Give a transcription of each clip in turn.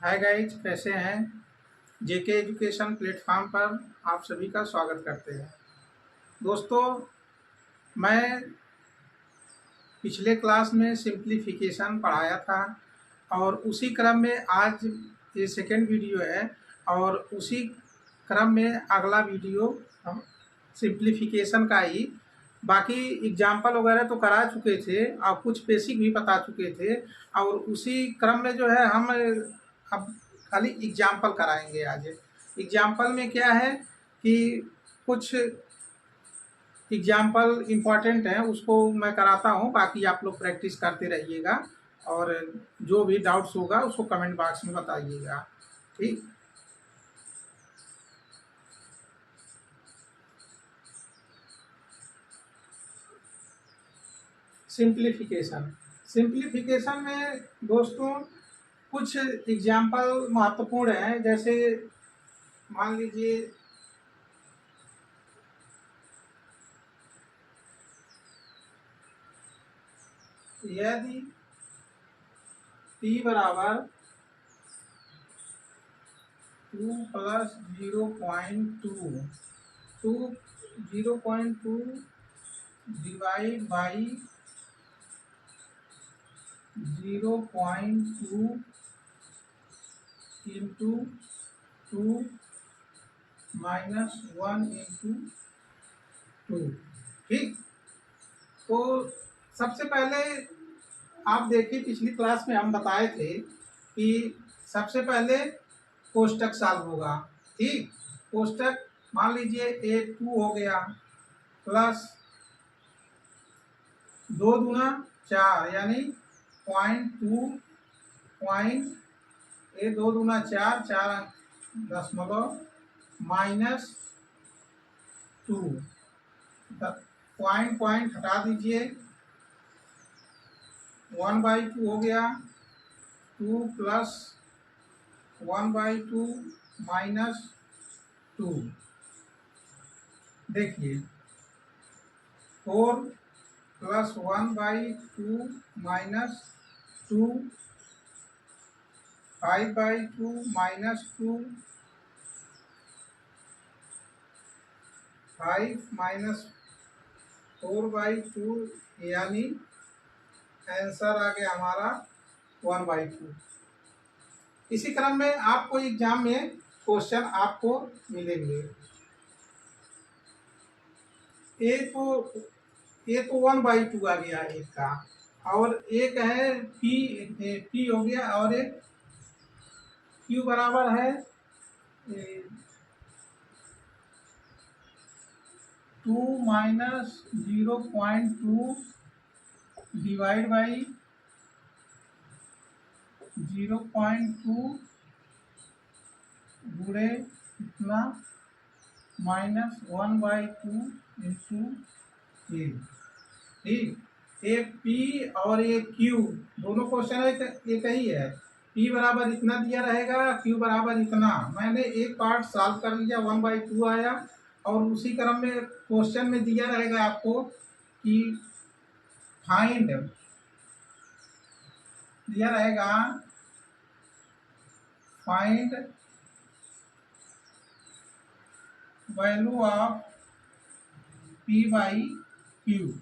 Hi guys, कैसे हैं। जेके education platform पर आप सभी का स्वागत करते हैं। दोस्तों, मैं पिछले क्लास में सिंप्लीफिकेशन पढ़ाया था और उसी क्रम में आज ये सेकेंड वीडियो है और उसी क्रम में अगला वीडियो हम सिंप्लीफिकेशन का ही बाकी एग्जाम्पल वगैरह तो करा चुके थे और कुछ बेसिक भी बता चुके थे और उसी क्रम में जो है हम अब खाली एग्जाम्पल कराएंगे। आज एग्जाम्पल में क्या है कि कुछ एग्जाम्पल इम्पॉर्टेंट है, उसको मैं कराता हूँ, बाकी आप लोग प्रैक्टिस करते रहिएगा और जो भी डाउट्स होगा उसको कमेंट बॉक्स में बताइएगा। ठीक। सिंप्लीफिकेशन में दोस्तों कुछ एग्जाम्पल महत्वपूर्ण हैं। जैसे मान लीजिए यदि p बराबर 2 + 0.2 डिवाइड बाई 0.2 इंटू 2 - 1 इंटू 2। ठीक। तो सबसे पहले आप देखिए, पिछली क्लास में हम बताए थे कि सबसे पहले कोष्टक सॉल्व होगा। ठीक। कोष्टक मान लीजिए A2 हो गया प्लस 2 दूना 4 यानी 0.2 2 दूना 4 4 माइनस 2 पॉइंट हटा दीजिए, 1/2 हो गया, 2 + 1/2 माइनस 2। देखिए 4 + 1/2 माइनस 2, 5/2 माइनस 2, 5 माइनस 4/2 यानी आंसर आ गया हमारा 1/2। इसी क्रम में आपको एग्जाम में क्वेश्चन आपको मिलेंगे। ये तो 1/2 आ गया एक का, और एक है p हो गया, और एक q बराबर है 2 - 0.2 डिवाइड बाई 0.2 गुणे इतना -1/2 इंटू ए। ठीक। एक P और एक Q, दोनों क्वेश्चन एक ही है। P बराबर इतना दिया रहेगा, Q बराबर इतना। मैंने एक पार्ट सॉल्व कर लिया, 1/2 आया, और उसी क्रम में क्वेश्चन में दिया रहेगा आपको कि फाइंड, दिया रहेगा find value of P/Q।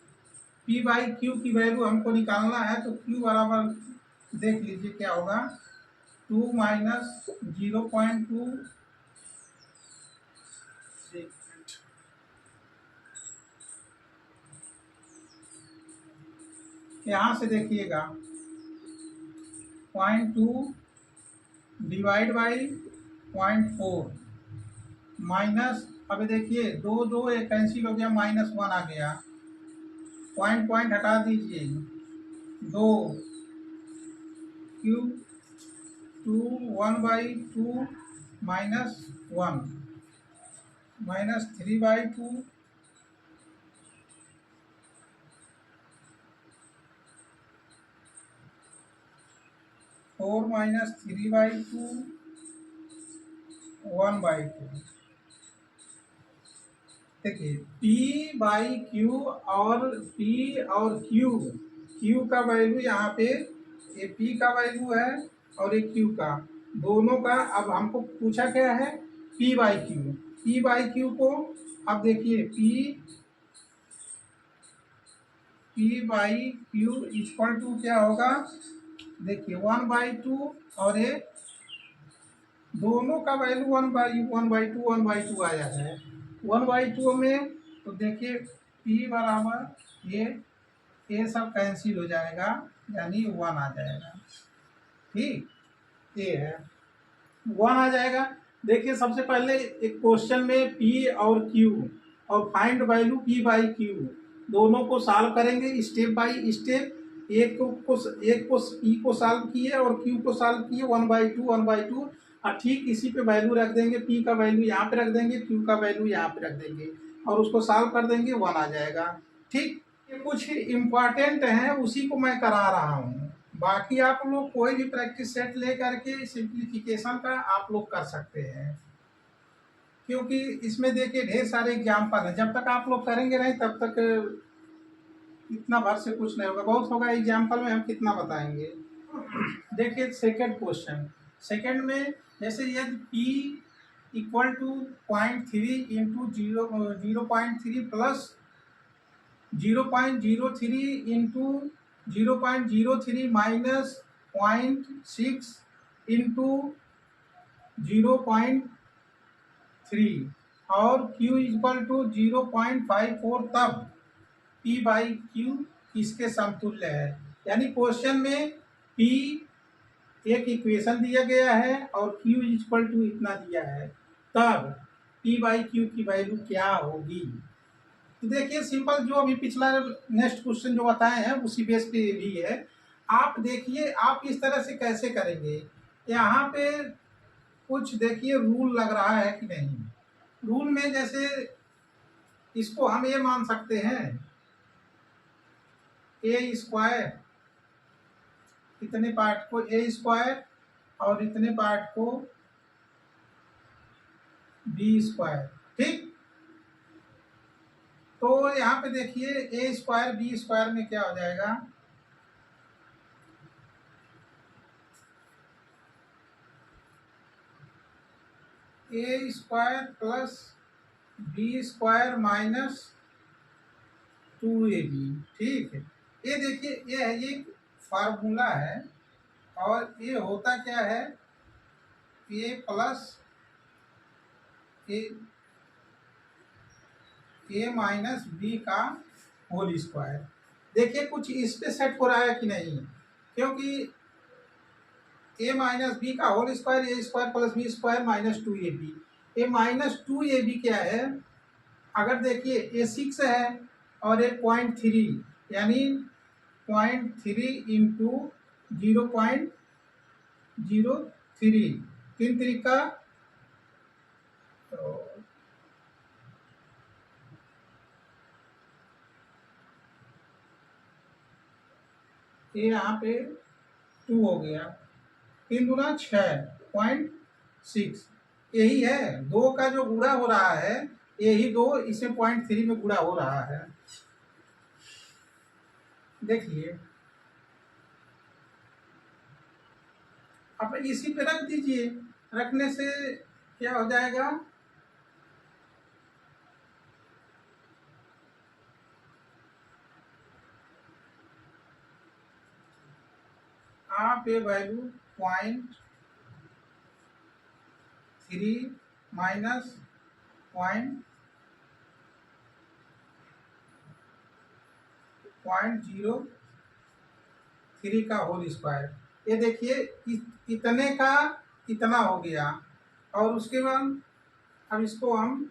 P/Q की वैल्यू हमको निकालना है, तो Q बराबर देख लीजिए क्या होगा, 2 - 0.2। यहाँ से देखिएगा 0.2 डिवाइड बाई 0.4 माइनस, अब देखिए 2 कैंसिल हो गया, -1 आ गया, पॉइंट हटा दीजिए, 2 Q 2 1/2 -1 -3/2 4 -3/2 1/2। देखिए P/Q और P और Q का वैल्यू यहाँ पे, ये P का वैल्यू है और ये Q का, दोनों का अब हमको पूछा क्या है, P by Q. P by Q को अब देखिए P by Q equal to क्या होगा, देखिए 1/2 और ये दोनों का वैल्यू 1/2 आ जाता है। 1/2 में तो देखिए पी बराबर ये सब कैंसिल हो जाएगा, यानी 1 आ जाएगा। ठीक, ये है 1 आ जाएगा। देखिए सबसे पहले एक क्वेश्चन में पी और क्यू और find value P by Q, दोनों को सॉल्व करेंगे स्टेप बाय स्टेप। एक को पी को सॉल्व किए और क्यू को सॉल्व किए 1/2 और ठीक इसी पे वैल्यू रख देंगे, पी का वैल्यू यहाँ पे रख देंगे, क्यू का वैल्यू यहाँ पे रख देंगे और उसको सॉल्व कर देंगे, 1 आ जाएगा। ठीक, ये कुछ इम्पॉर्टेंट है उसी को मैं करा रहा हूँ। बाकी आप लोग कोई भी प्रैक्टिस सेट ले करके सिंप्लीफिकेशन का आप लोग कर सकते हैं, क्योंकि इसमें देखिए ढेर सारे एग्जाम्पल हैं। जब तक आप लोग करेंगे नहीं तब तक इतना भर से कुछ नहीं होगा, बहुत होगा एग्जाम्पल में हम कितना बताएंगे। देखिए सेकंड क्वेश्चन, सेकंड में जैसे यदि P equal to 0.3 into 0.3 plus 0.03 into 0.03 minus 0.6 into 0.3 और Q इक्वल टू 0.54, तब P बाई क्यू इसके समतुल्य है। यानी क्वेश्चन में P एक इक्वेशन दिया गया है और Q इक्वल टू इतना दिया है, तब P बाई क्यू की वैल्यू क्या होगी। तो देखिए सिंपल, जो अभी पिछला नेक्स्ट क्वेश्चन जो बताए हैं उसी बेस पे भी है। आप देखिए आप इस तरह से कैसे करेंगे, यहाँ पे कुछ देखिए रूल लग रहा है कि नहीं। रूल में जैसे इसको हम ये मान सकते हैं ए स्क्वायर, इतने पार्ट को ए स्क्वायर और इतने पार्ट को बी स्क्वायर। ठीक, तो यहाँ पे देखिए ए स्क्वायर बी स्क्वायर में क्या हो जाएगा, A square plus B square minus 2ab। ठीक है, ये देखिए ये है, ये फार्मूला है और ये होता क्या है, ए प्लस ए माइनस बी का होल स्क्वायर। देखिए कुछ इस पे सेट हो रहा है कि नहीं, क्योंकि ए माइनस बी का whole square A square plus B square minus 2ab। A minus 2ab क्या है, अगर देखिए ए 6 है और ए 0.3, यानी 0.3 इंटू 0.03, 3 तरीका तो ये यहाँ पे 2 हो गया, 3 दूना 6.6, यही है 2 का जो गुणा हो रहा है, यही 2 इसे 0.3 में गुणा हो रहा है। देखिए अब इसी पे रख दीजिए, रखने से क्या हो जाएगा, आप ये वैल्यू 0.3 माइनस 0.03 का होल स्क्वायर, ये देखिए इतने का इतना हो गया। और उसके बाद अब इसको हम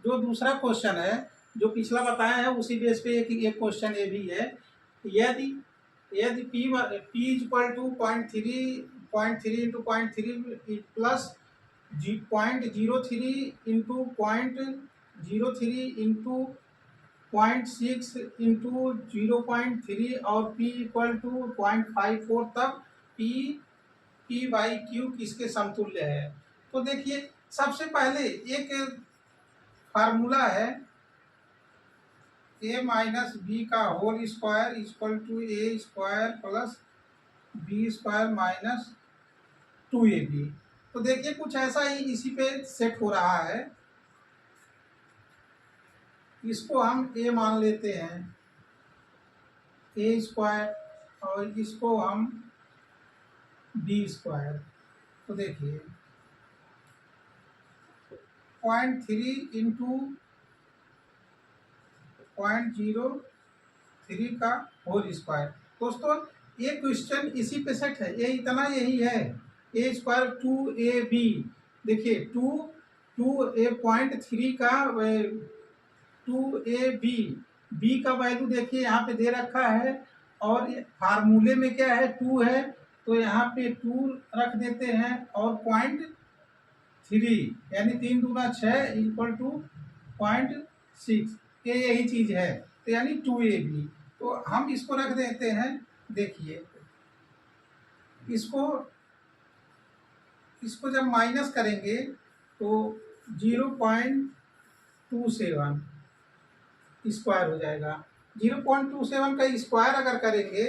जो दूसरा क्वेश्चन है जो पिछला बताया है उसी बेस पे एक क्वेश्चन ये भी है। यदि यदि P equal to 0.3 into 0.3 plus 0.03 into 0.03 03 into 0.6 into 0.3 और p इक्वल टू 0.54 तक पी बाई क्यू किसके समतुल्य है। तो देखिए सबसे पहले एक फार्मूला है a माइनस बी का whole square equal to A square plus B square minus 2ab। तो देखिए कुछ ऐसा ही इसी पे सेट हो रहा है। इसको हम a मान लेते हैं, ए स्क्वायर, और इसको हम बी स्क्वायर। तो देखिए 0.3 इंटू 0.03 का होल स्क्वायर। दोस्तों ये क्वेश्चन इसी पे सेट है, ये इतना यही है। ए स्क्वायर 2ab, देखिए 2.3 का 2ab, बी का वैल्यू देखिए यहाँ पे दे रखा है, और फार्मूले में क्या है 2 है, तो यहाँ पे 2 रख देते हैं, और 0.3 यानी 3 दूना 6 इक्वल टू 0.6, ये यही चीज है, तो यानी 2ab। तो हम इसको रख देते हैं। देखिए इसको जब माइनस करेंगे तो 0.27 स्क्वायर हो जाएगा। 0.27 का स्क्वायर अगर करेंगे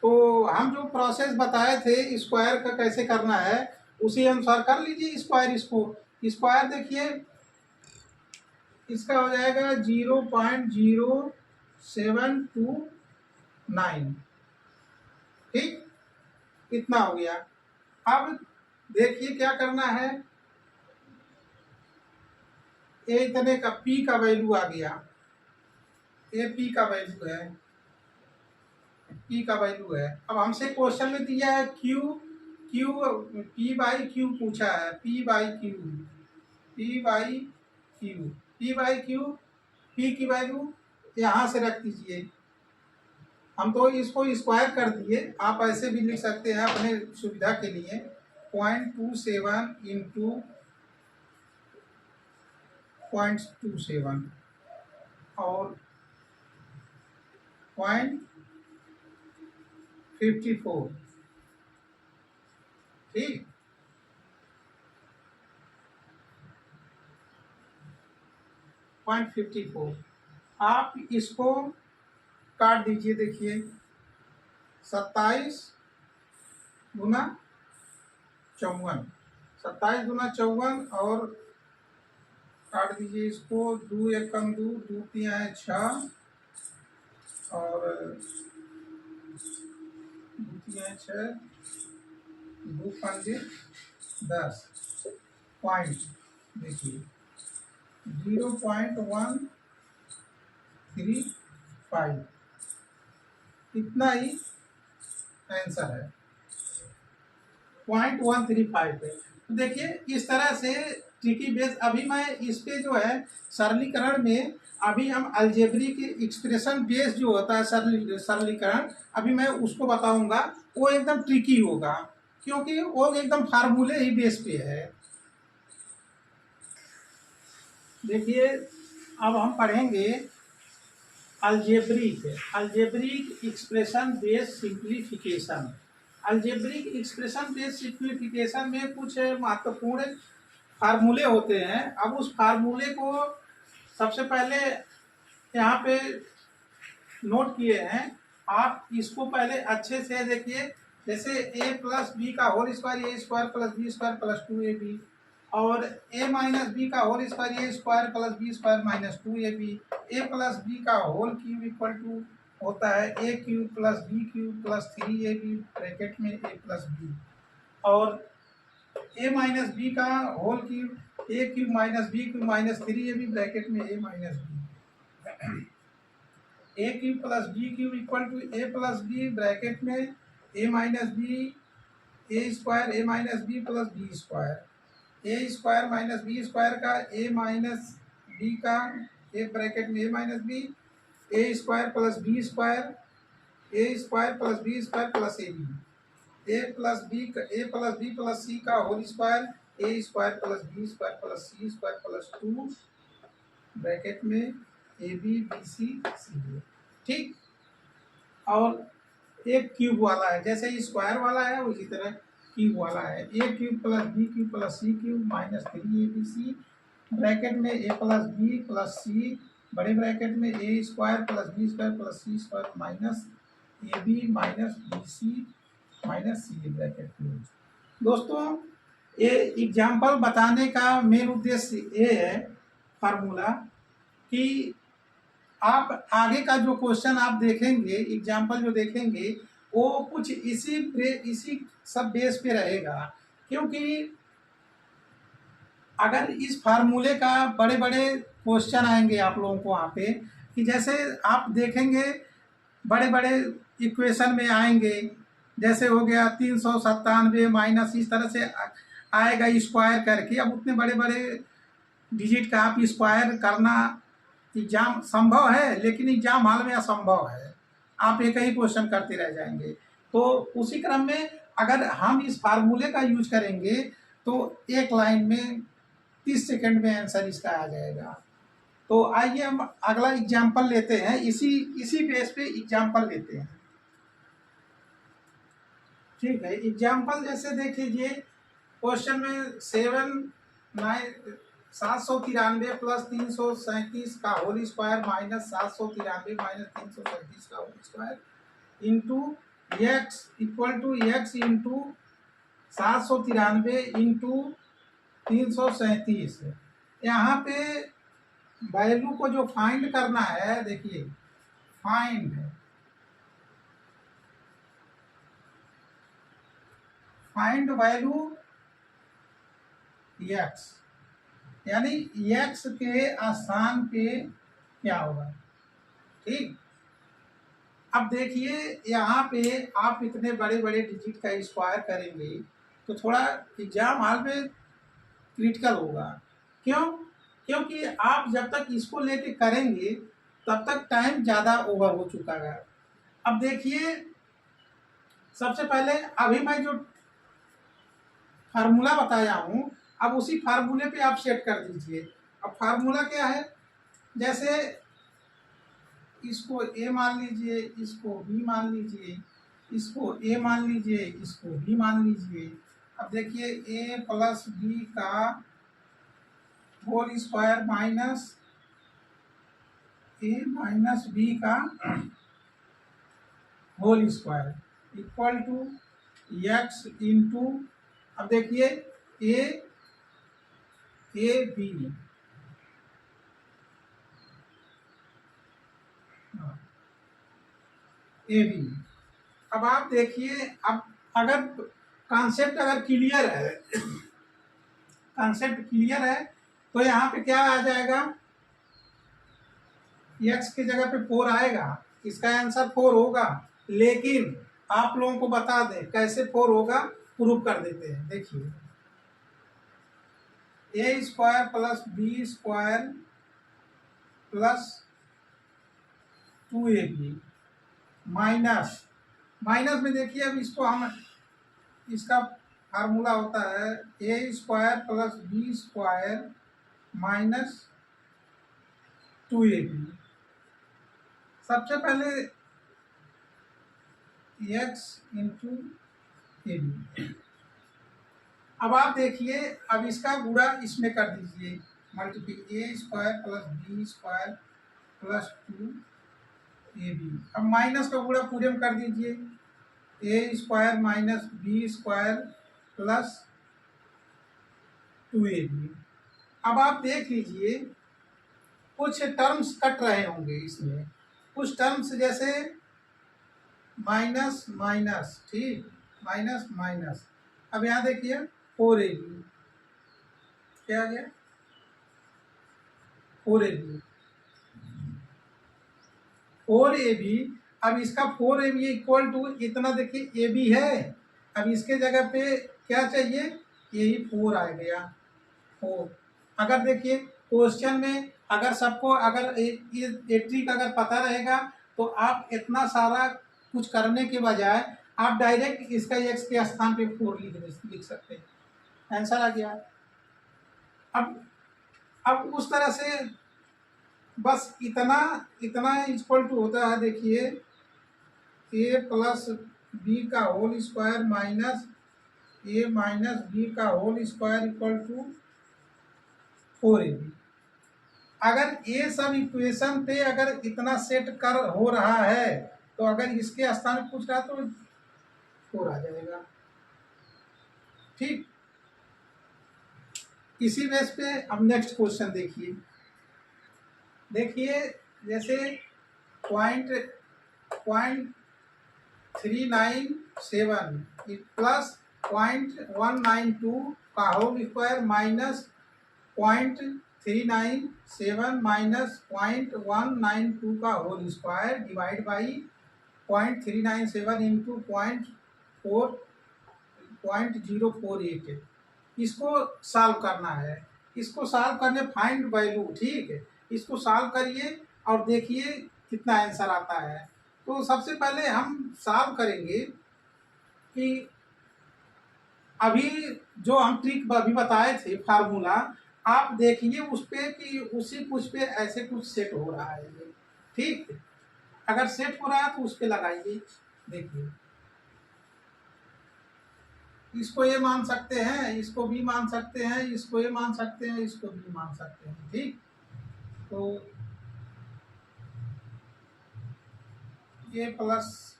तो हम जो प्रोसेस बताए थे स्क्वायर का कैसे करना है उसी अनुसार कर लीजिए स्क्वायर। इसको स्क्वायर देखिए इसका हो जाएगा 0.0729, ठीक, इतना हो गया। अब देखिए क्या करना है, ए इतने का पी का वैल्यू आ गया, ए पी का वैल्यू है, पी का वैल्यू है। अब हमसे क्वेश्चन में दिया है क्यू पी बाई क्यू पूछा है, पी बाई क्यू पी की वैल्यू यहाँ से रख दीजिए। हम तो इसको स्क्वायर कर दिए, आप ऐसे भी लिख सकते हैं अपने सुविधा के लिए। 0.27 इंटू 0.27 और 0.54, ठीक। 0.54 आप इसको काट दीजिए। देखिए 27 गुना 54, 27 गुना 54, और काट दीजिए इसको, 2 एक कम 2, 2 तिया है 6, और 2 तिया है 6, 2 पंजे 10, पॉइंट देखिए 0.135, इतना ही आंसर है, 0.135 है। तो देखिए इस तरह से ट्रिकी बेस। अभी मैं इस पे जो है सरलीकरण में, अभी हम अलजेब्रिक एक्सप्रेशन बेस जो होता है सरलीकरण, अभी मैं उसको बताऊंगा। वो एकदम ट्रिकी होगा क्योंकि वो एकदम फार्मूले ही बेस पे है। देखिए अब हम पढ़ेंगे algebraic expression base simplification. Algebraic expression base simplification में कुछ महत्वपूर्ण फार्मूले होते हैं। अब उस फार्मूले को सबसे पहले यहाँ पे नोट किए हैं। आप इसको पहले अच्छे से देखिए, जैसे a प्लस बी का whole square A square plus B square plus 2ab, और a माइनस बी का whole square A square plus B square minus 2ab, a plus B का होल क्यूब इक्वल टू होता है a cube plus B cube plus 3ab bracket में a plus B, और a minus B का whole cube a cube minus B cube minus 3ab bracket में a minus B, A cube plus B cube equal to A plus B bracket में A minus B A square A minus B plus B square, A square minus B square का A minus B का A bracket में A minus B, A square plus B square plus B square plus A B, A plus B plus C का whole square A square plus B square plus C square plus 2 bracket में A B B C सी ए, ठीक। और एक cube वाला है, जैसे square वाला है उसी तरह क्यूब वाला है, A cube plus B cube plus C cube minus 3abc, bracket में A plus B plus C, बड़े ब्रैकेट में A square plus B square plus C square minus A B minus B C minus C, bracket close. दोस्तों, ये example बताने का main उद्देश्य ये है फार्मूला कि आप आगे का जो क्वेश्चन आप देखेंगे, एग्जाम्पल जो देखेंगे, वो कुछ इसी सब बेस पे रहेगा। क्योंकि अगर इस फार्मूले का बड़े बड़े क्वेश्चन आएंगे आप लोगों को वहाँ पे, कि जैसे आप देखेंगे बड़े बड़े इक्वेशन में आएंगे, जैसे हो गया 397 माइनस, इस तरह से आएगा स्क्वायर करके। अब उतने बड़े बड़े डिजिट का आप स्क्वायर करना एग्जाम संभव है, लेकिन एग्जाम हॉल में असंभव है, आप एक ही क्वेश्चन करते रह जाएंगे। तो उसी क्रम में अगर हम इस फार्मूले का यूज करेंगे तो एक लाइन में 30 सेकंड में आंसर इसका आ जाएगा। तो आइए हम अगला एग्जाम्पल लेते हैं, इसी बेस पे एग्जाम्पल लेते हैं, ठीक है। एग्जाम्पल जैसे देख लीजिए, क्वेश्चन में 793 प्लस 337 का होल स्क्वायर माइनस 793 माइनस 337 का whole square into X equal to X into 793 into 337। यहाँ पे वैल्यू को जो फाइंड करना है, देखिए फाइंड वैल्यू एक्स, यानी एक्स के स्थान पे क्या होगा, ठीक। अब देखिए यहाँ पे आप इतने बड़े बड़े डिजिट का स्क्वायर करेंगे तो थोड़ा एग्जाम हॉल में क्रिटिकल होगा। क्यों? क्योंकि आप जब तक इसको लेके करेंगे तब तक टाइम ज़्यादा ओवर हो चुका है। अब देखिए, सबसे पहले अभी मैं जो फार्मूला बताया हूँ, अब उसी फार्मूले पे आप सेट कर दीजिए। अब फार्मूला क्या है, जैसे इसको ए मान लीजिए, इसको बी मान लीजिए, इसको ए मान लीजिए, इसको बी मान लीजिए। अब देखिए ए प्लस बी का whole square minus A minus B का whole square equal to X into, अब देखिए ए बी, ए बी। अब आप देखिए, अब अगर कॉन्सेप्ट अगर क्लियर है, कॉन्सेप्ट क्लियर है तो यहाँ पे क्या आ जाएगा, एक्स की जगह पे 4 आएगा, इसका आंसर 4 होगा। लेकिन आप लोगों को बता दें कैसे 4 होगा, प्रूव कर देते हैं। देखिए A square plus B square plus 2ab minus में देखिए, अब इसको हम, इसका फार्मूला होता है A square plus B square minus 2ab। सबसे पहले एक्स इंटू ए बी। अब आप देखिए, अब इसका गुणा इसमें कर दीजिए, multiply A square plus B square plus 2ab। अब माइनस का गुणा पूरे में कर दीजिए, A square minus B square plus 2ab। अब आप देख लीजिए, कुछ टर्म्स कट रहे होंगे इसमें, कुछ टर्म्स जैसे माइनस माइनस, ठीक, माइनस माइनस। अब यहाँ देखिए 4ab, क्या आ गया, 4ab। अब इसका 4ab इक्वल टू इतना, देखिए ab है, अब इसके जगह पे क्या चाहिए, यही 4 आ गया, 4। अगर देखिए क्वेश्चन में अगर सबको अगर ये ट्रिक अगर पता रहेगा तो आप इतना सारा कुछ करने के बजाय आप डायरेक्ट इसका एक्स के स्थान पे 4 लिख सकते हैं, आंसर आ गया। अब उस तरह से बस इतना इतना इक्वल टू होता है, देखिए ए प्लस बी का whole square minus A minus B का whole square equal to 4ab। अगर ये सब इक्वेशन पे अगर इतना सेट कर हो रहा है तो अगर इसके स्थान में पूछ रहा तो 4 आ जाएगा। ठीक, इसी बेस पे अब नेक्स्ट क्वेश्चन देखिए। देखिए जैसे पॉइंट 397 प्लस 0.192 का होल स्क्वायर माइनस 0.397 माइनस 0.192 का whole square divide by 0.397 into 0.048। इसको सॉल्व करना है। इसको सॉल्व करने फाइंड वैल्यू, ठीक है, इसको सॉल्व करिए और देखिए कितना आंसर आता है। तो सबसे पहले हम सॉल्व करेंगे कि अभी जो हम ट्रिक अभी बताए थे फार्मूला, आप देखिए उस पे कि उसी कुछ पे ऐसे कुछ सेट हो रहा है ये। ठीक, अगर सेट हो रहा है तो उस पे लगाइए। देखिए इसको ये मान सकते हैं, इसको भी मान सकते हैं, इसको ये मान सकते हैं, इसको भी मान सकते हैं। ठीक, तो ये प्लस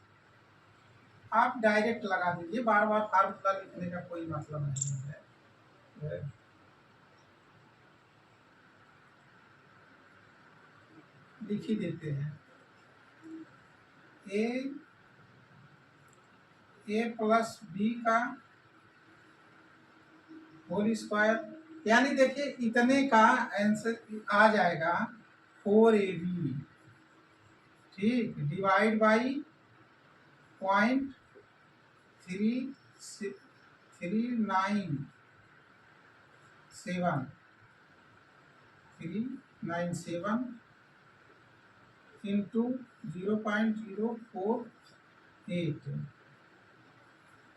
आप डायरेक्ट लगा दीजिए, बार बार फार्मूला लिखने का कोई मतलब नहीं है। लिख ही देते हैं। ए प्लस बी का होल स्क्वायर, यानी देखिए इतने का आंसर आ जाएगा 4ab। ठीक, डिवाइड बाई 0.397 इंटू 0.048।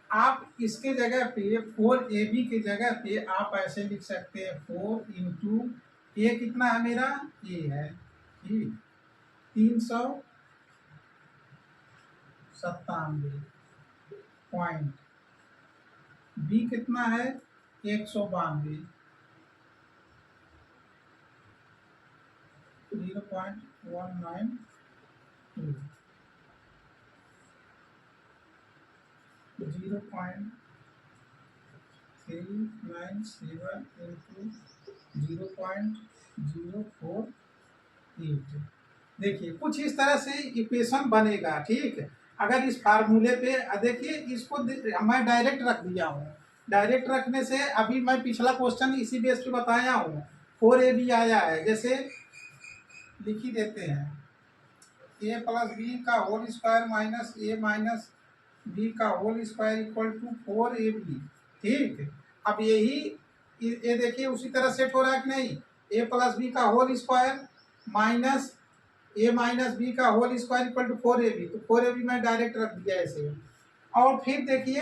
आप इसके जगह पे 4ab के जगह पे आप ऐसे लिख सकते हैं 4 इंटू ए कितना है मेरा, ए है, ठीक, 397 पॉइंट, बी कितना है 192, 0.192, 0.397 इंटू 0.048। देखिए कुछ इस तरह से इक्वेशन बनेगा। ठीक है, अगर इस फार्मूले पे देखिए इसको मैं डायरेक्ट रख दिया हूँ। डायरेक्ट रखने से अभी मैं पिछला क्वेश्चन इसी बेस पे बताया हूँ, 4ab आया है। जैसे लिख ही देते हैं, ए प्लस बी का whole square minus A minus B का whole square equal to 4ab। ठीक, अब यही ये देखिए उसी तरह सेट हो रहा है कि नहीं, ए प्लस बी का whole square minus A minus B का whole square equal to 4ab। तो 4ab मैं डायरेक्ट रख दिया ऐसे, और फिर देखिए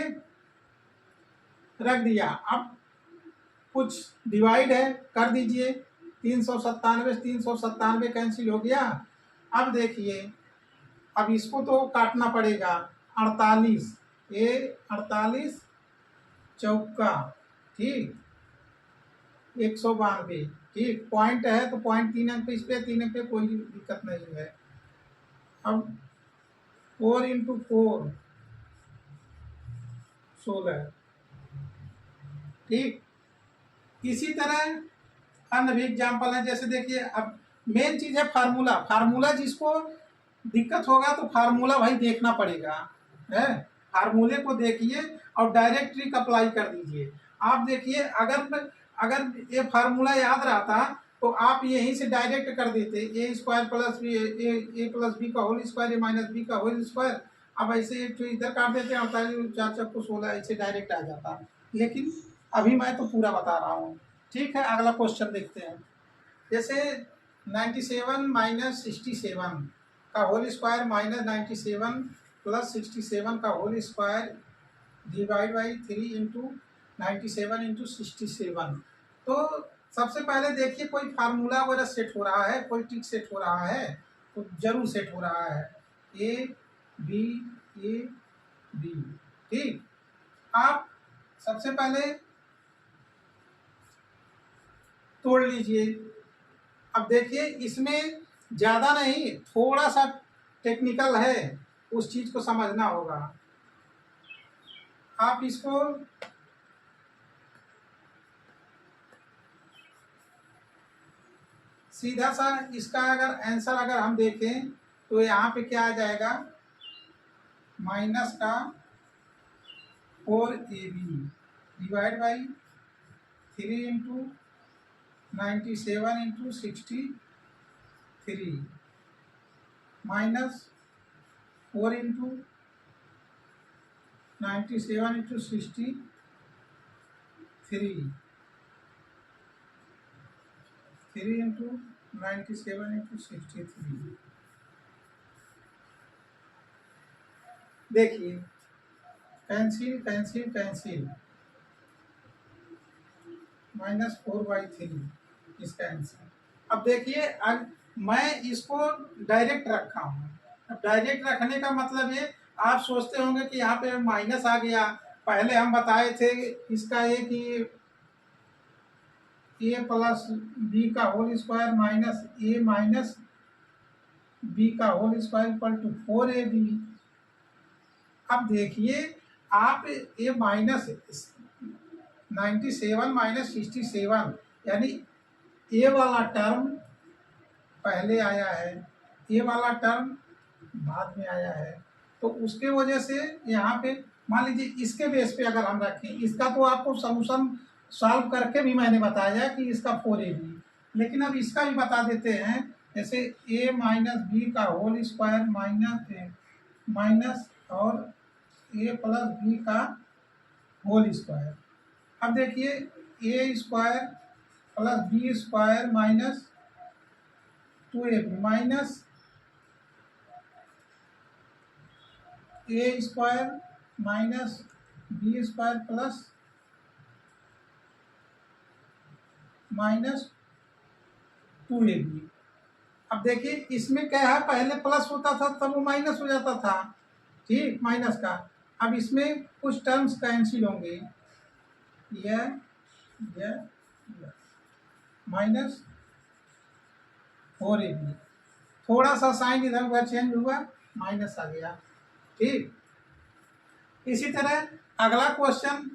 रख दिया। अब कुछ डिवाइड है, कर दीजिए, 397 कैंसिल हो गया। अब देखिए अब इसको तो काटना पड़ेगा, 48 ए 48 चौका, ठीक, 192। ठीक, पॉइंट है तो पॉइंट 3 अंक पे, इस पे 3 अंक पे कोई दिक्कत नहीं है। अब 4 इंटू 4 16। ठीक, इसी तरह अन्य भी एग्जाम्पल है। जैसे देखिए अब मेन चीज है फार्मूला। फार्मूला जिसको दिक्कत होगा तो फार्मूला भाई देखना पड़ेगा, है, फार्मूले को देखिए और डायरेक्ट ट्रिक अप्लाई कर दीजिए। आप देखिए अगर अगर ये फार्मूला याद रहता तो आप यहीं से डायरेक्ट कर देते, ए square plus B, A plus B का whole square, A minus B का होल स्क्वायर। अब ऐसे एक इधर काट देते हैं 48 4 4 को 16, ऐसे डायरेक्ट आ जाता। लेकिन अभी मैं तो पूरा बता रहा हूँ। ठीक है, अगला क्वेश्चन देखते हैं। जैसे 97 माइनस 67 का होल स्क्वायर माइनस 97 प्लस 67 का whole square divide by 3 into 97 into 67। तो सबसे पहले देखिए कोई फार्मूला वगैरह सेट हो रहा है, कोई ट्रिक सेट हो रहा है, तो जरूर सेट हो रहा है। ए बी ए बी, ठीक। आप सबसे पहले तोड़ लीजिए। अब देखिए इसमें ज़्यादा नहीं, थोड़ा सा टेक्निकल है, उस चीज़ को समझना होगा। आप इसको सीधा सा इसका अगर आंसर अगर हम देखें तो यहाँ पे क्या आ जाएगा, माइनस का 4ab divide by 3 into 97 into 63 minus 4 into 97 into 63 3 into 97 into 63। देखिए कैंसिल कैंसिल कैंसिल, -4/3 इसका आंसर। अब देखिए मैं इसको डायरेक्ट रखा हूँ। अब डायरेक्ट रखने का मतलब ये, आप सोचते होंगे कि यहाँ पे माइनस आ गया। पहले हम बताए थे इसका ये कि a प्लस बी का whole square minus a minus B का whole square equal to 4ab। अब देखिए आप ये -97 माइनस 67 यानी ए वाला टर्म पहले आया है, ये वाला टर्म बाद में आया है, तो उसके वजह से यहाँ पे मान लीजिए इसके बेस पे अगर हम रखें, इसका तो आपको सॉल्यूशन सॉल्व करके भी मैंने बताया कि इसका 4ab, लेकिन अब इसका भी बता देते हैं। जैसे a माइनस बी का होल स्क्वायर माइनस और a प्लस बी का होल स्क्वायर। अब देखिए a square plus B square minus 2ab minus a square minus B square plus minus 2ab। अब देखिए इसमें क्या है, पहले प्लस होता था तब वो माइनस हो जाता था, ठीक, माइनस का। अब इसमें कुछ टर्म्स कैंसिल होंगे, यह माइनस 4ab, थोड़ा सा साइन इधर उधर चेंज हुआ, माइनस आ गया, ठीक। इसी तरह अगला क्वेश्चन,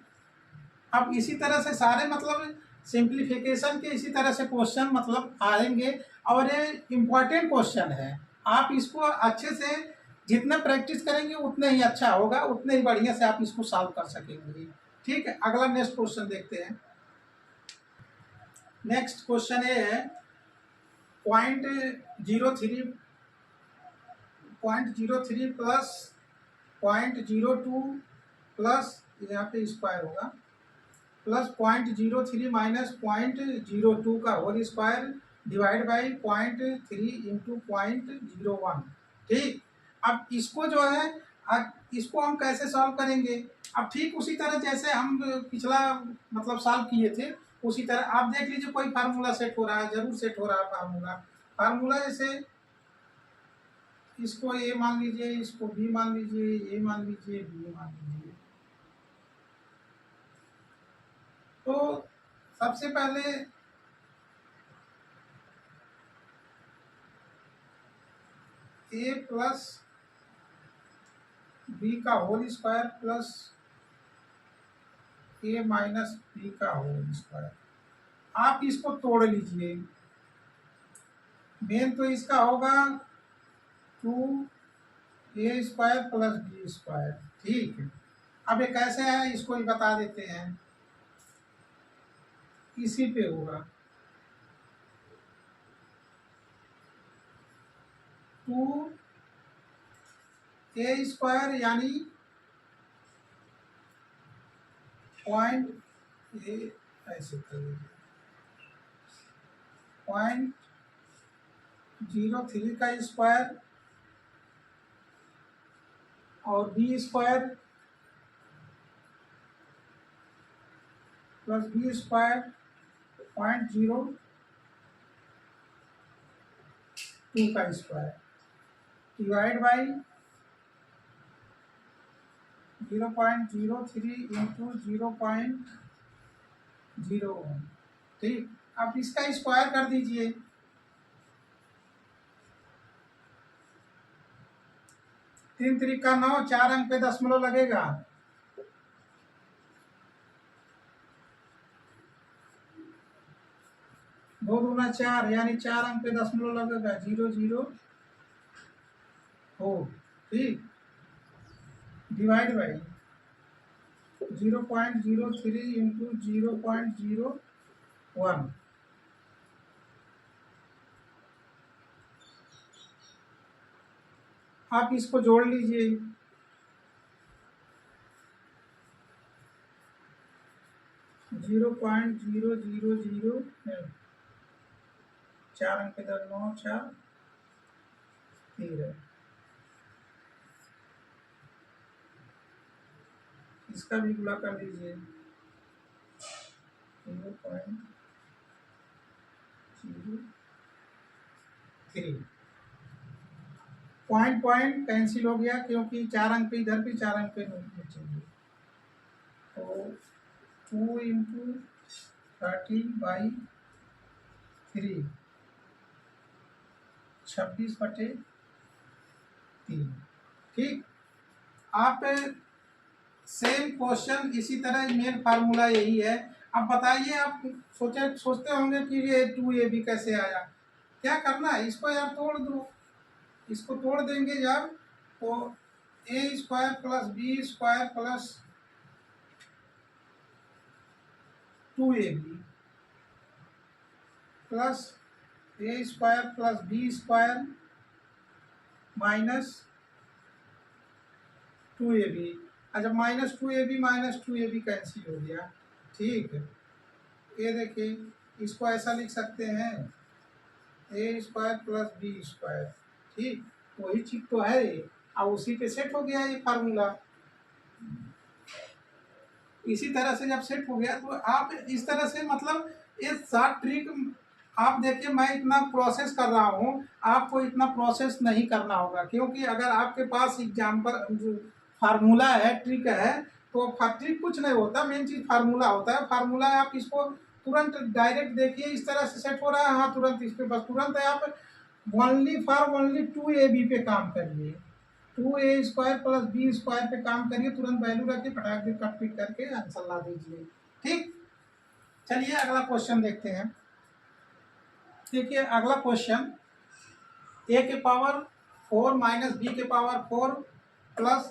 अब इसी तरह से सारे मतलब सिंप्लीफिकेशन के इसी तरह से क्वेश्चन मतलब आएंगे, और ये इम्पॉर्टेंट क्वेश्चन है। आप इसको अच्छे से जितना प्रैक्टिस करेंगे उतना ही अच्छा होगा, उतने ही बढ़िया से आप इसको सॉल्व कर सकेंगे, ठीक है। अगला नेक्स्ट क्वेश्चन देखते हैं। नेक्स्ट क्वेश्चन ये है 0.03 प्लस 0.02 प्लस यहाँ पे स्क्वायर होगा प्लस 0.03 माइनस 0.02 का whole square divide by 0.3 into 0.01, ठीक। अब इसको जो है, अब इसको हम कैसे सॉल्व करेंगे। अब ठीक उसी तरह जैसे हम पिछला मतलब सॉल्व किए थे, उसी तरह आप देख लीजिए कोई फार्मूला सेट हो रहा है, जरूर सेट हो रहा है फार्मूला जैसे इसको ए मान लीजिए, इसको बी मान लीजिए, ए मान लीजिए, बी मान लीजिए। तो सबसे पहले ए प्लस बी का होल स्क्वायर प्लस ए माइनस बी का होल स्क्वायर, आप इसको तोड़ लीजिए। मेन तो इसका होगा 2a square plus B square, ठीक है। अब ये कैसे है इसको ही बता देते हैं, इसी पे होगा 2a स्क्वायर यानी ऐसे कर लीजिए 0.03 का स्क्वायर और B square plus B square 0.02 का स्क्वायर डिवाइड बाई 0.03 इंटू 0.01। ठीक, अब इसका स्क्वायर कर दीजिए। 3 3 9, 4 अंक पे दशमलव लगेगा। दो दूना 4, यानी 4 अंक पे दशमलव लगेगा। 0 0 4। ठीक, डिवाइड बाई 0.03 इंटू 0.01। आप इसको जोड़ लीजिए। 0.000 4 अंक पे 9 4 13। इसका भी गुणा कर लीजिए। 0.03। पॉइंट पॉइंट कैंसिल हो गया, क्योंकि 4 अंक पे इधर भी 4 अंक पे चाहिए। तो 2 इंटू 30/3 26/3। ठीक, आप सेम क्वेश्चन इसी तरह मेन फार्मूला यही है। अब बताइए, आप सोचते होंगे कि ये 2ab कैसे आया। क्या करना है, इसको यार तोड़ दो। इसको तोड़ देंगे जब, तो a² plus b² plus 2ab plus a² plus b² minus 2ab। अच्छा, -2ab कैंसिल हो गया। ठीक है, ये देखिए, इसको ऐसा लिख सकते हैं a² प्लस b²। ठीक, वही चीज तो है ये, और उसी पे सेट हो गया ये फार्मूला। इसी तरह से जब सेट हो गया, तो आप इस तरह से, मतलब ये शॉर्ट ट्रिक। आप देखिए, मैं इतना प्रोसेस कर रहा हूँ, आपको इतना प्रोसेस नहीं करना होगा, क्योंकि अगर आपके पास एग्जाम्पल जो फार्मूला है, ट्रिक है, तो ट्रिक कुछ नहीं होता, मेन चीज फार्मूला होता है। फार्मूला आप इसको तुरंत डायरेक्ट देखिए, इस तरह से सेट हो रहा है, हाँ तुरंत इस पे बस तुरंत है। आप ओनली 2ab पे काम करिए, 2a² प्लस b² पे काम करिए, तुरंत वैल्यू रखिए, फटाक से कट पिट करके आंसर ला दीजिए। ठीक, चलिए अगला क्वेश्चन देखते हैं। देखिए अगला क्वेश्चन, a के पावर 4 माइनस b के power 4 plus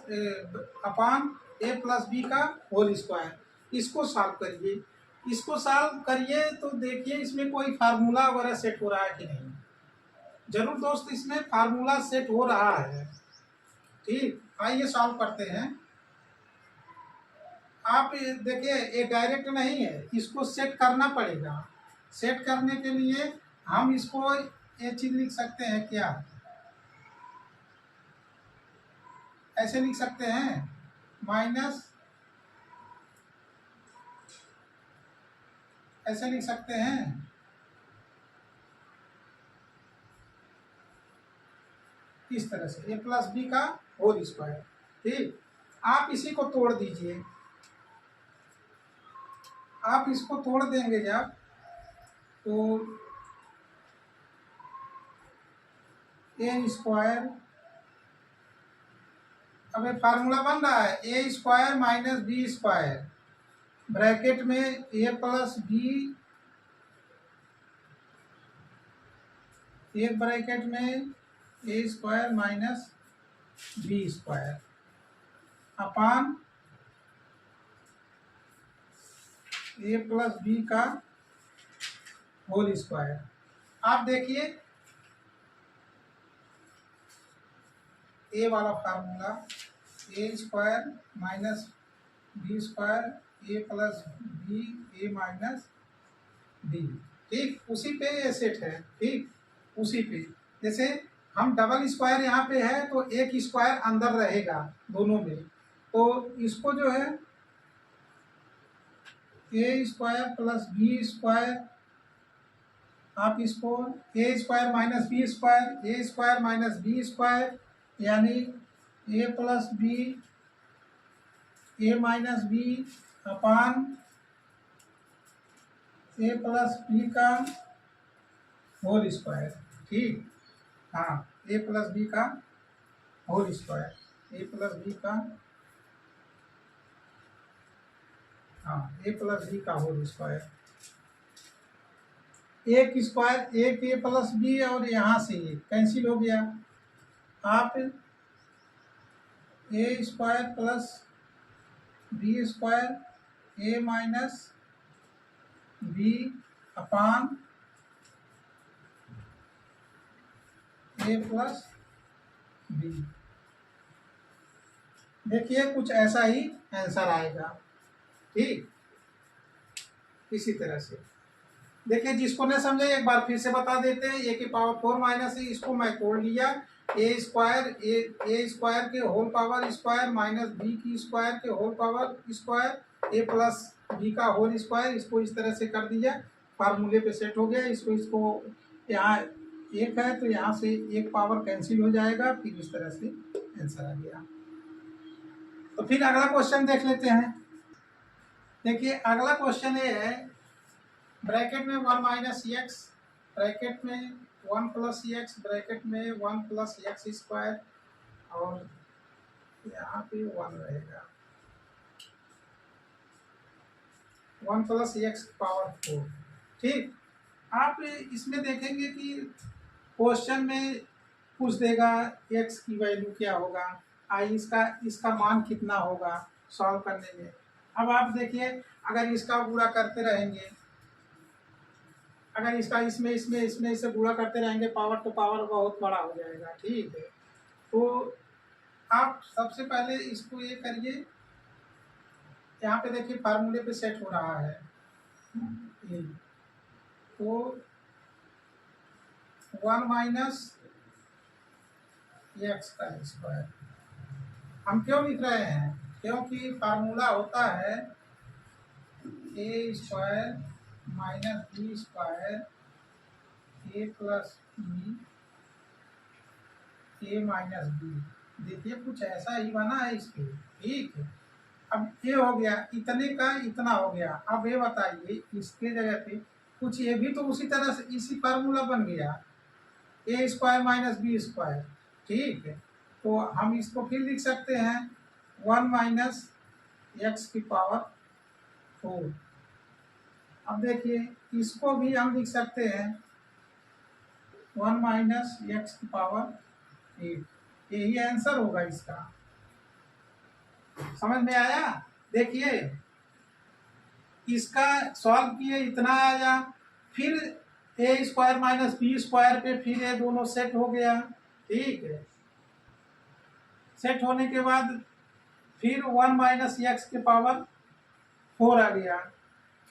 upon a plus b का होल स्क्वायर। इसको सॉल्व करिए। इसको सॉल्व करिए तो देखिए इसमें कोई फार्मूला वगैरह सेट हो रहा है कि नहीं। जरूर दोस्त, इसमें फार्मूला सेट हो रहा है। ठीक, आइए सॉल्व करते हैं। आप देखिए, ये डायरेक्ट नहीं है, इसको सेट करना पड़ेगा। सेट करने के लिए हम इसको ये चीज लिख सकते हैं, क्या ऐसे लिख सकते हैं, माइनस ऐसे लिख सकते हैं, इस तरह से a प्लस बी का होल स्क्वायर। ठीक, आप इसी को तोड़ दीजिए। आप इसको तोड़ देंगे जब, तो a², अब ये फार्मूला बन रहा है a² माइनस b², ब्रैकेट में a प्लस बी, एक ब्रैकेट में a² minus b² upon a plus B का होल स्क्वायर। आप देखिए, a वाला formula a² minus b² a plus B a minus b। ठीक, उसी पे ये सेट है। ठीक, उसी पे, जैसे हम डबल स्क्वायर यहाँ पे है, तो एक स्क्वायर अंदर रहेगा दोनों में, तो इसको जो है a² प्लस b² आप इसको ए square minus B square, A square minus B square यानी ए plus B, A minus B upon A plus B का होल स्क्वायर। ठीक, हाँ, ए प्लस बी का whole square, A plus B का, हाँ, ए प्लस बी का होल स्क्वायर। एक square, एक ए प्लस बी और यहाँ से ये कैंसिल हो गया। आप ए square plus B square A minus B upon A plus B, देखिए कुछ ऐसा ही आंसर आएगा। ठीक, इसी तरह से देखिए, जिसको नहीं समझे एक बार फिर से बता देते हैं। ए की पावर 4 माइनस ए, इसको मैं तोड़ लिया, ए स्क्वायर के whole power square minus B की स्क्वायर के whole power square A plus B का होल स्क्वायर, इसको इस तरह से कर दिया, फार्मूले पे सेट हो गया। इसको यहाँ एक है तो यहाँ से एक पावर कैंसिल हो जाएगा, फिर इस तरह से आंसर आ गया। तो फिर अगला क्वेश्चन देख लेते हैं। देखिए अगला क्वेश्चन ये है, ब्रैकेट में 1 माइनस एक्स, ब्रैकेट में 1 प्लस एक्स, ब्रैकेट में 1 प्लस एक्स स्क्वायर और यहाँ पे 1 रहेगा, 1 प्लस एक्स पावर 4। ठीक, आप इसमें देखेंगे कि क्वेश्चन में पूछ देगा एक्स की वैल्यू क्या होगा, इसका मान कितना होगा सॉल्व करने में। अब आप देखिए, अगर इसका गुणा करते रहेंगे, अगर इसका इसमें इसे गुणा करते रहेंगे, पावर तो पावर बहुत बड़ा हो जाएगा। ठीक है, तो आप सबसे पहले इसको ये करिए, यहाँ पे देखिए फार्मूले पे सेट हो रहा है तो 1 माइनस एक्स का स्क्वायर हम क्यों लिख रहे हैं, क्योंकि फार्मूला होता है A square minus B square A plus B A minus B. देखिए कुछ ऐसा ही बना है इसके। ठीक है, अब ये हो गया, इतने का इतना हो गया। अब ये बताइए इसके जगह पे कुछ ये भी तो उसी तरह से इसी फार्मूला बन गया, ए स्क्वायर माइनस बी स्क्वायर। ठीक है, तो हम इसको फिर लिख सकते हैं 1 माइनस एक्स की पावर 4। अब देखिए इसको भी हम लिख सकते हैं 1 माइनस एक्स की पावर 8। यही आंसर होगा इसका। समझ में आया? देखिए इसका सॉल्व किए, इतना आया, फिर ए स्क्वायर माइनस बी स्क्वायर पे फिर ये दोनों सेट हो गया। ठीक है, सेट होने के बाद फिर 1 माइनस एक्स के पावर 4 आ गया।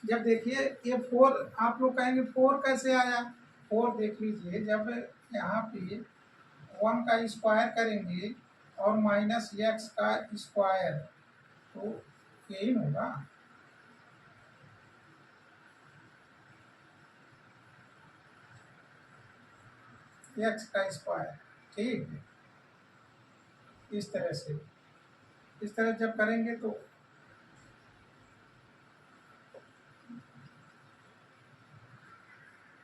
जब देखिए ये 4, आप लोग कहेंगे 4 कैसे आया, 4 देख लीजिए, जब यहाँ पे 1 का स्क्वायर करेंगे और माइनस एक्स का स्क्वायर, तो यही होगा। एक्स का स्क्वायर। ठीक है, इस तरह से, इस तरह जब करेंगे तो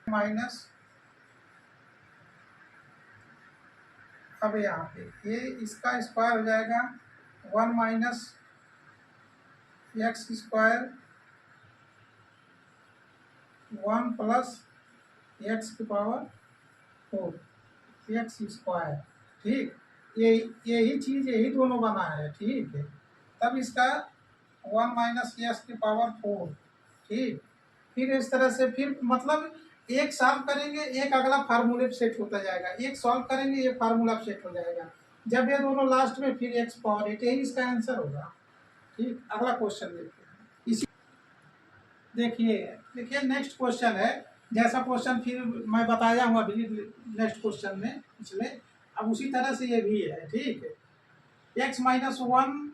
माइनस, अब यहाँ पे ये इसका स्क्वायर हो जाएगा 1 minus x square 1 plus x की पावर 4 एक्स स्क्वायर। ठीक, यही चीज़, यही दोनों बना है। ठीक है, तब इसका 1 माइनस एक्स की पावर 4। ठीक, फिर इस तरह से, फिर मतलब एक सॉल्व करेंगे, एक अगला फार्मूले सेट होता जाएगा, एक सॉल्व करेंगे, एक फार्मूला सेट हो जाएगा। जब ये दोनों लास्ट में फिर एक्स पावर 8, यही इसका आंसर होगा। ठीक, अगला क्वेश्चन देखते हैं। इसी देखिए नेक्स्ट क्वेश्चन है, जैसा क्वेश्चन फिर मैं बताया हूँ अभी नेक्स्ट क्वेश्चन में पिछले, अब उसी तरह से ये भी है। ठीक है, x minus 1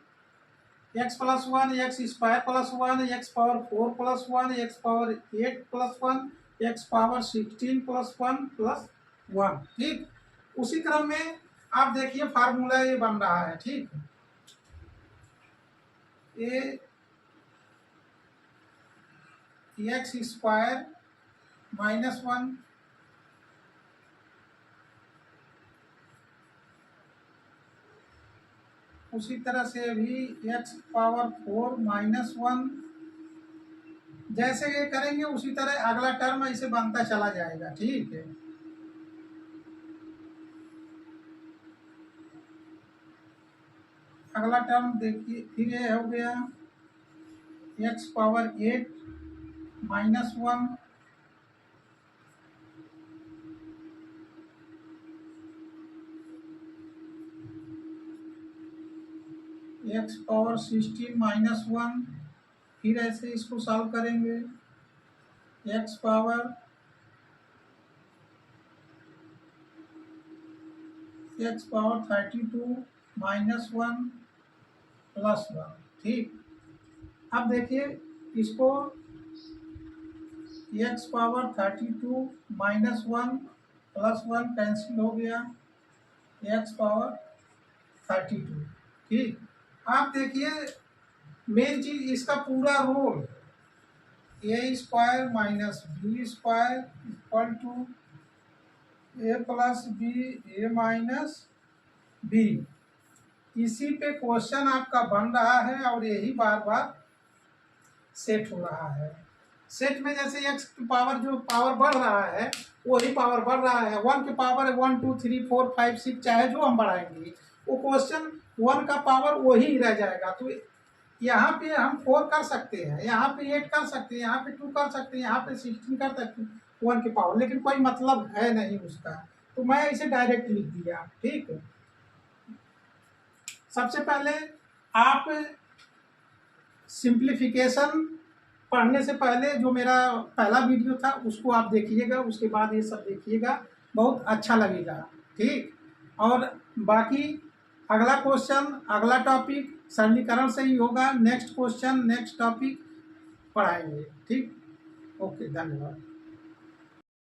x plus 1 x square plus 1 x power 4 plus 1 x power 8 plus 1 x power 16 plus 1 plus 1। ठीक, उसी क्रम में आप देखिए फार्मूला ये बन रहा है। ठीक, ए एक्स स्क्वायर -1 उसी तरह से भी एक्स पावर 4 -1। जैसे ये करेंगे उसी तरह अगला टर्म ऐसे बनता चला जाएगा। ठीक है, अगला टर्म देखिए, फिर ये हो गया एक्स पावर 8 -1 एक्स पावर 16 -1। फिर ऐसे इसको सॉल्व करेंगे, एक्स पावर 32 -1 प्लस 1। ठीक, अब देखिए इसको एक्स पावर 32 -1 प्लस 1 कैंसिल हो गया, एक्स पावर 32। ठीक, आप देखिए मेन चीज इसका पूरा role A square minus B square equal to A plus B A minus B. इसी पे क्वेश्चन आपका बन रहा है और यही बार बार सेट हो रहा है। सेट में जैसे एक्स की पावर जो पावर बढ़ रहा है वही पावर बढ़ रहा है। 1 की पावर 1 2 3 4 5 6 चाहे जो हम बढ़ाएंगे वो क्वेश्चन 1 का पावर वही रह जाएगा। तो यहाँ पे हम 4 कर सकते हैं, यहाँ पे 8 कर सकते हैं, यहाँ पे 2 कर सकते हैं, यहाँ पे 16 कर सकते हैं 1 की पावर, लेकिन कोई मतलब है नहीं उसका, तो मैं इसे डायरेक्ट लिख दिया। ठीक है, सबसे पहले आप सिंप्लीफिकेशन पढ़ने से पहले जो मेरा पहला वीडियो था उसको आप देखिएगा, उसके बाद ये सब देखिएगा, बहुत अच्छा लगेगा। ठीक, और बाकी अगला क्वेश्चन अगला टॉपिक सरलीकरण से ही होगा। नेक्स्ट क्वेश्चन नेक्स्ट टॉपिक पढ़ाएंगे। ठीक, ओके, धन्यवाद।